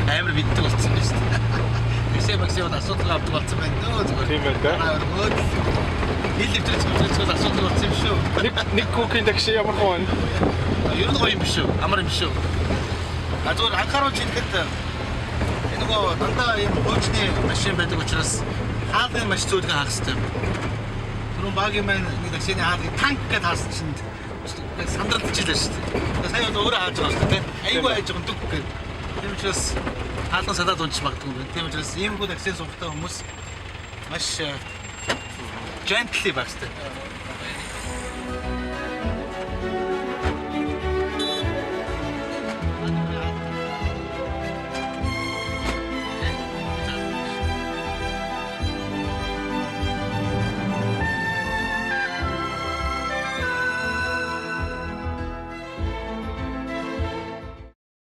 амар мэддэг болсон юм шүү дээ. Тэгсээ асуудал авдаг болсон байна дөө зүгээр. Тийм байна да. Ил дэвтрэж зүйл асуудал болсон юм шүү. Нэг күүкийн такси ямар хүн? Ер нь гоё юм биш үү? Амар юм биш үү? А зүгээр анхааруулж хэлэхэд энэ нөгөө дандаа юм хуучны машин байдаг учраас хаалгын маш зөөлгөн хаах хэрэгтэй. Түрүүн багийн маань нэг таксины хаалгыг танк гэж хаасан чинь сандралж илээ шүү дээ. Сая өөрөө хааж байгаа шүү дээ. Айгүй хайж байгаа дүг гэх. Тийм учраас хаалган салаад унчих магадгүй юм. Тийм учраас ийм хүү таксинд суугтай хүмүүс маш gently байх хэрэгтэй.